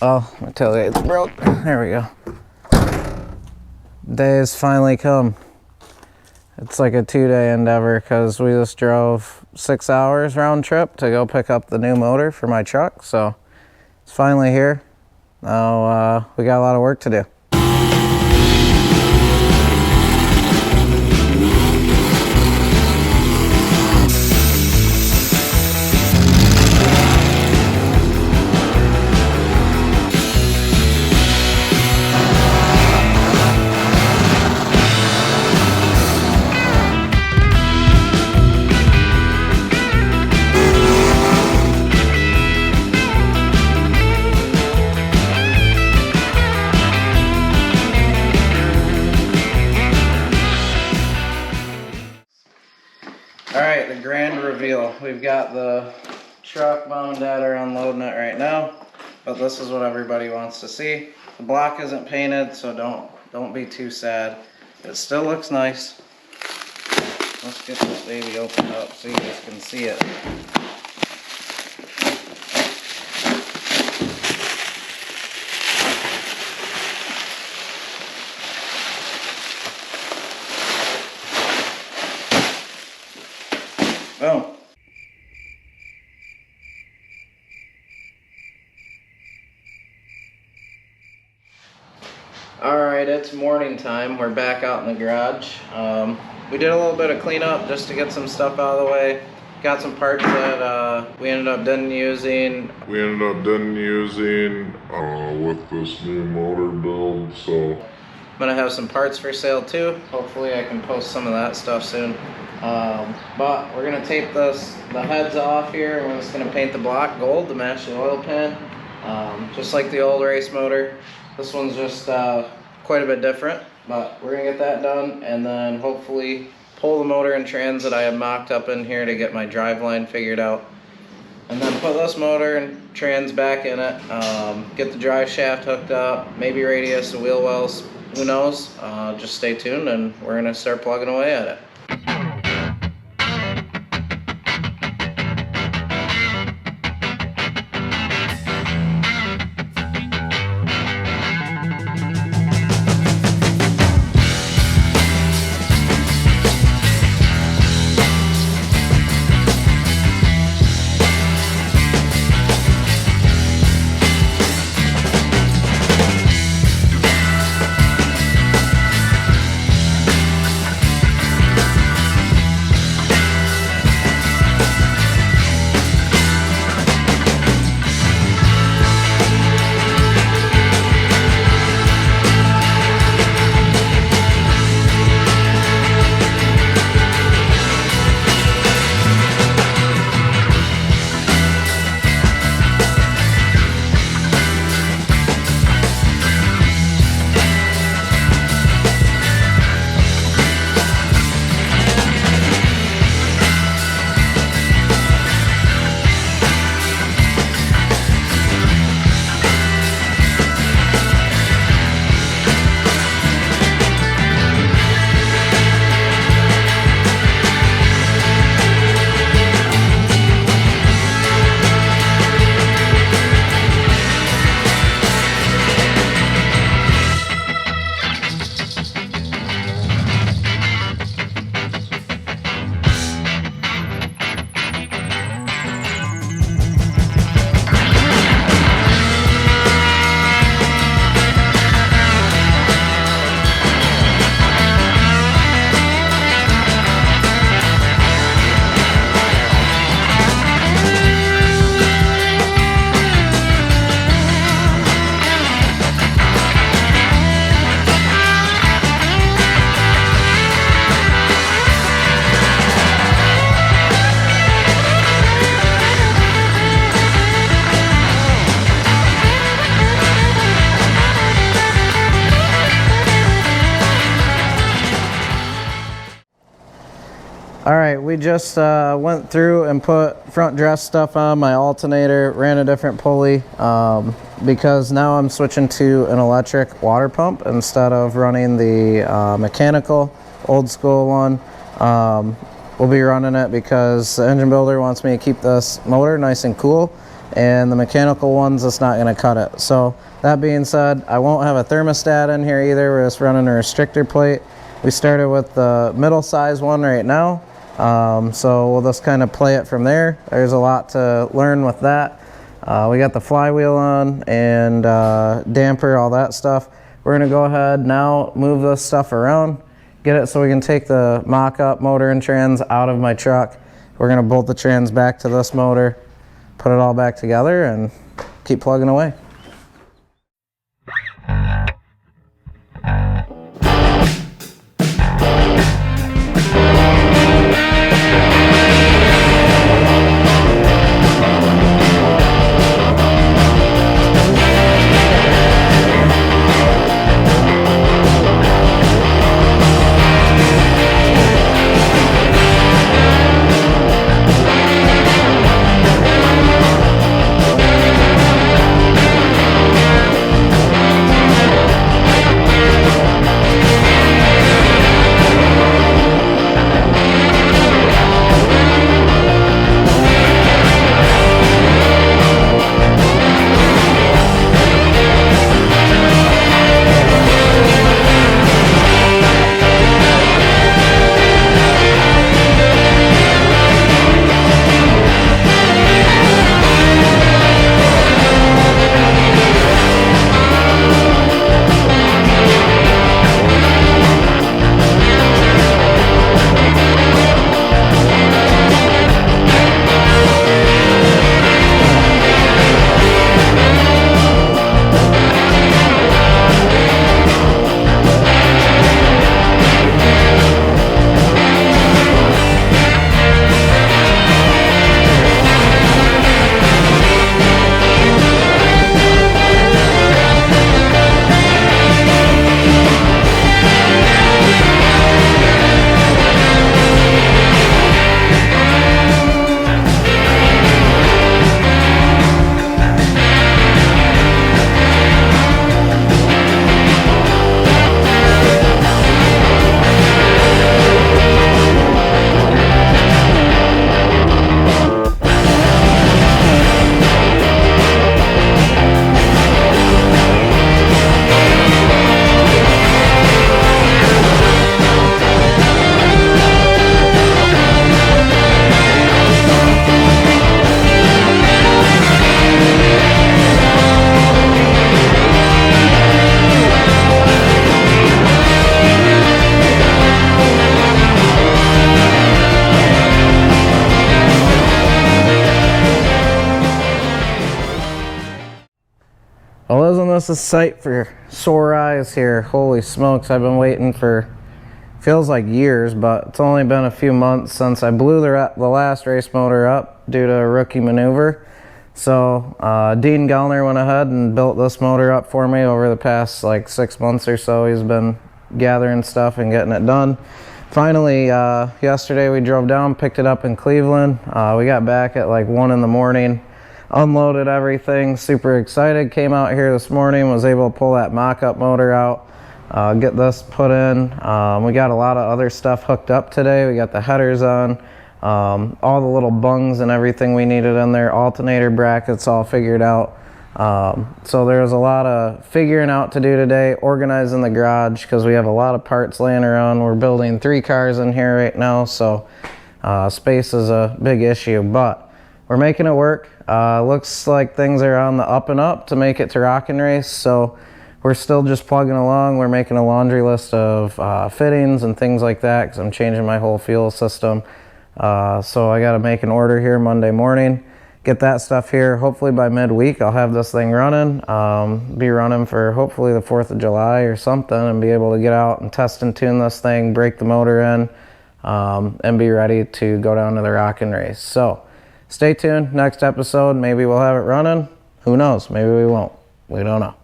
Oh, my tailgate's broke. There we go. Day has finally come. It's like a 2-day endeavor because we just drove 6 hours round trip to go pick up the new motor for my truck. So it's finally here. Now we got a lot of work to do. Alright, the grand reveal. We've got the truck, mom and dad are unloading it right now, but this is what everybody wants to see. The block isn't painted, so don't be too sad. It still looks nice. Let's get this baby opened up so you guys can see it. Boom. Alright, it's morning time. We're back out in the garage. We did a little bit of cleanup just to get some stuff out of the way. Got some parts that we ended up done using. With this new motor build, so I'm gonna have some parts for sale too. Hopefully I can post some of that stuff soon. But we're gonna tape the heads off here, and we're just gonna paint the block gold to match the oil pan, just like the old race motor. This one's just quite a bit different, but we're gonna get that done, and then hopefully pull the motor and trans that I have mocked up in here to get my drive line figured out, and then put this motor and trans back in it, get the drive shaft hooked up, maybe radius the wheel wells, who knows. Just stay tuned and we're gonna start plugging away at it. Alright, we just went through and put front dress stuff on my alternator, ran a different pulley, because now I'm switching to an electric water pump instead of running the mechanical old school one. We'll be running it because the engine builder wants me to keep this motor nice and cool. and the mechanical one's just not going to cut it. So that being said, I won't have a thermostat in here either. We're just running a restrictor plate. We started with the middle size one right now, so we'll just kind of play it from there. There's a lot to learn with that. We got the flywheel on and damper, all that stuff. We're gonna go ahead now, move this stuff around, get it so we can take the mock-up motor and trans out of my truck. We're gonna bolt the trans back to this motor, put it all back together, and keep plugging away. Well, isn't this a sight for sore eyes here? Holy smokes, I've been waiting for, feels like years, but it's only been a few months since I blew the last race motor up due to a rookie maneuver. So Dean Gellner went ahead and built this motor up for me over the past like 6 months or so. He's been gathering stuff and getting it done. Finally, yesterday we drove down, picked it up in Cleveland. We got back at like 1 in the morning. Unloaded everything, super excited. Came out here this morning, was able to pull that mock-up motor out, get this put in. We got a lot of other stuff hooked up today. We got the headers on, all the little bungs and everything we needed in there, alternator brackets all figured out. So there's a lot of figuring out to do today, organizing the garage because we have a lot of parts laying around. We're building 3 cars in here right now, so space is a big issue, but we're making it work. Looks like things are on the up and up to make it to Rock and Race, so we're still just plugging along. We're making a laundry list of fittings and things like that because I'm changing my whole fuel system. So I got to make an order here Monday morning, get that stuff here. Hopefully by midweek I'll have this thing running, be running for hopefully the 4th of July or something, and be able to get out and test and tune this thing, break the motor in, and be ready to go down to the Rock and Race. So stay tuned, next episode, maybe we'll have it running. Who knows, maybe we won't. We don't know.